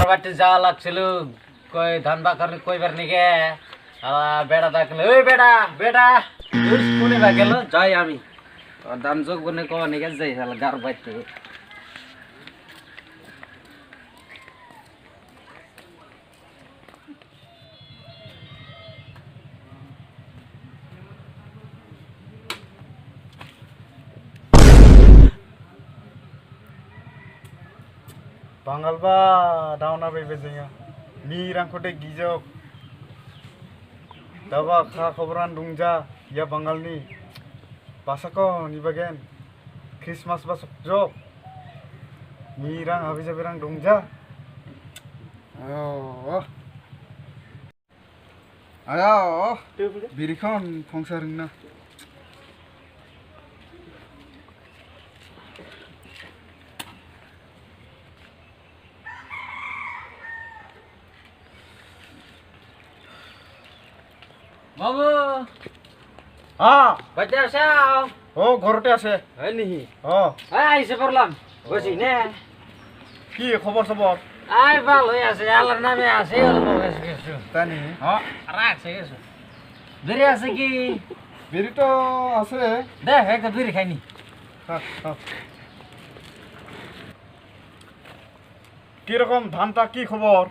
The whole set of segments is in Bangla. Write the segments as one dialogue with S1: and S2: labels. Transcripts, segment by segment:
S1: বাড়িতে যাওয়া লাগছিল কই ধান বাকার কইবার নিকে বেড়া ডাকলে ওই বেড়া বেড়া কোনে বা গেল যাই আমি ধান যোগ বনে কবা নিকে যাই গার বাইতে
S2: Bangalba dauna bai bezinga mirang khote gijok daba kha khobran dungja ya bangalni pasako ni bagen Christmas basok jok mirang habis berang dungja oh ayo birikhon khongsaringna
S1: বাবু বাড়িতে আসাও
S2: ও ঘরতে আছে
S1: হয় নিহি আইসে পড়লাম বসি নে
S2: কি খবর খবর
S1: আই ভালো আছে আল্লাহর নামে আছে অল্প কিছু
S2: তানি
S1: রাখছে কিছু বেরি আছে কি
S2: বিড়ি তো আছে
S1: দেখ একটা বিড়ি খাইনি
S2: কি রকম ধানটা কি খবর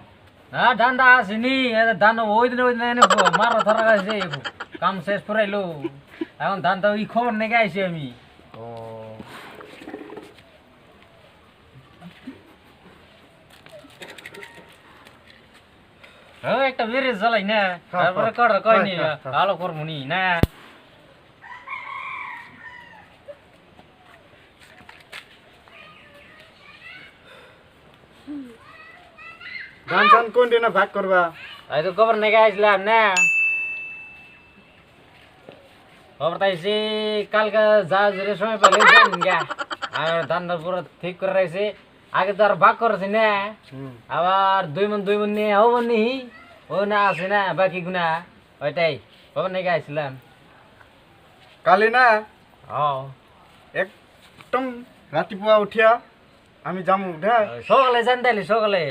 S1: হ্যাঁ ধানটা আসেনি ধান ওই দিন মারা ধরা গেছে কাম শেষ করাইলো এখন ধানটা ওই খবর নেগে আইছি আমি
S2: ও
S1: একটা বেড়ে জ্বালাই না তারপরে কয়নি ভালো করবো নি না
S2: ধান চান কোন দিনে ভাগ করবা
S1: এই তো খবর নেগে আসলাম না খবর তাইছি কালকে যা জোরে সময় পেলে যান গা আর ধানটা পুরো ঠিক করে রাখছে আগে তো আর ভাগ করেছি না আবার দুই মন নিয়ে হবো নি ও না আছে না বাকি গুনা ওইটাই খবর নেগে আসলাম
S2: কালি না
S1: ও
S2: একদম রাতিপুয়া উঠিয়া আমি যামু দে
S1: সকালে যান তাইলে সকালে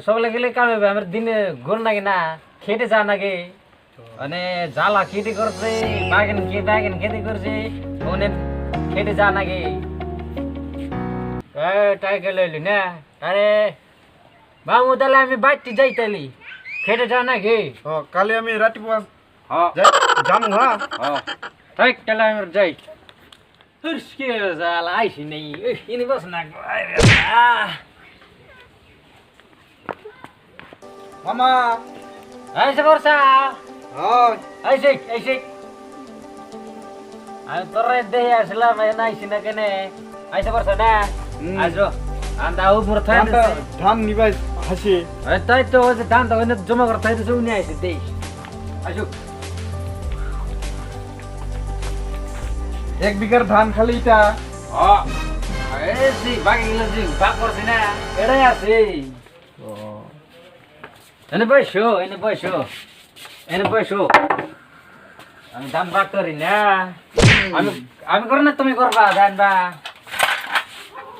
S1: সকালে গেলে কাম হবে আমার দিনে ঘুর নাকি না খেটে যা নাকি মানে জ্বালা খেতে করছে বাগান খেতে করছে ওনে খেটে যা নাকি তাই গেলে না আরে মামু তাহলে আমি বাইতে যাই তাইলি খেটে যা নাকি
S2: ও কালি আমি রাতিপুয়া
S1: হ্যাঁ
S2: যামু হ্যাঁ
S1: তাই তাহলে আমি যাই কি জ্বালা আইসি নেই ইনি বস না
S2: মামা
S1: আইসে বর্ষা
S2: হয়
S1: আইসে আমি তোর দেহে আসলাম আইসি না কেনে আইসে বর্ষা না আইসো আন্দা উপর থাই
S2: ধান নিবাই হাসি
S1: তাই তো ওই ধান তো ওই জমা করে থাই তো উনি আইসে দেই আইসো
S2: 1 বিঘার ধান খালি এটা
S1: এই বাকি গেল ভাগ করছি না এটাই আছে এনে বসো আমি ধান ভাগ করি না আমি করি না তুমি করবা ধান বা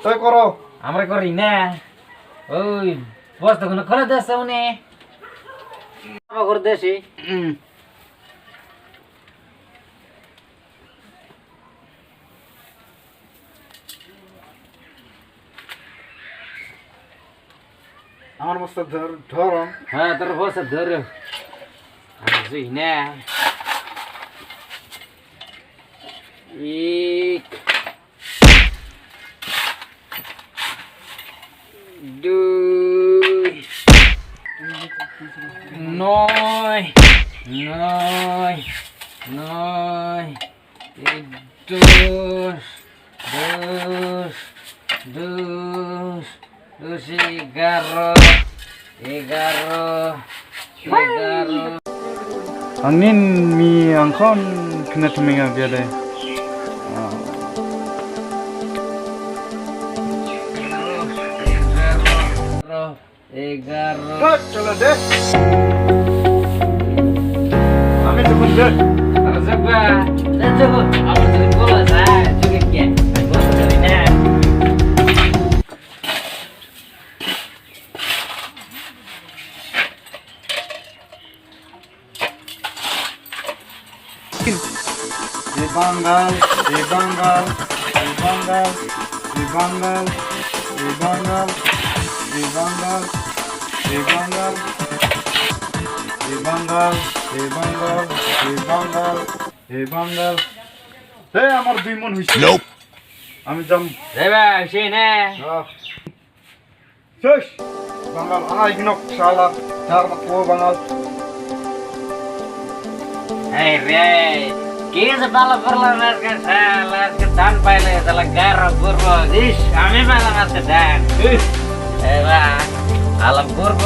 S2: তুই করো
S1: আমরা করি না ওই বস্তা কোনো খোলা দেশ উনি করে দেশি
S2: আমার বস্তা ধরন
S1: হ্যাঁ তোর বস্তা ধর আসি না এক দুই নয় নয় নয় দশ দশ দশ দশ এগারো এগারো এগারো
S2: angin mi angkon kena tumenga biade
S1: এগারো
S2: চলো দে আমি তো বল দে
S1: আর যাবা যাবো আমার যদি বলা যায় তুমি কি বলতে পারি না
S2: বাঙ্গাল এ বাঙ্গাল এ বাঙ্গাল এ বাঙ্গাল এ বাঙ্গাল এ বাঙ্গাল এ বাঙ্গাল এ বাঙ্গাল এ বাঙ্গাল এ বাঙ্গাল এ বাঙ্গাল এ আমার 2 মন হইছে আমি যাম
S1: যাইবা সেই না
S2: শেষ বাঙ্গাল আনা ইগনক শালা চার মাত্র বাঙ্গাল
S1: এই রে কি যে ভালো করলাম আজকে শালা আজকে ধান পাইলে শালা গারা করবো ইস আমি পেলাম আজকে ধান এবার আলাপ করবো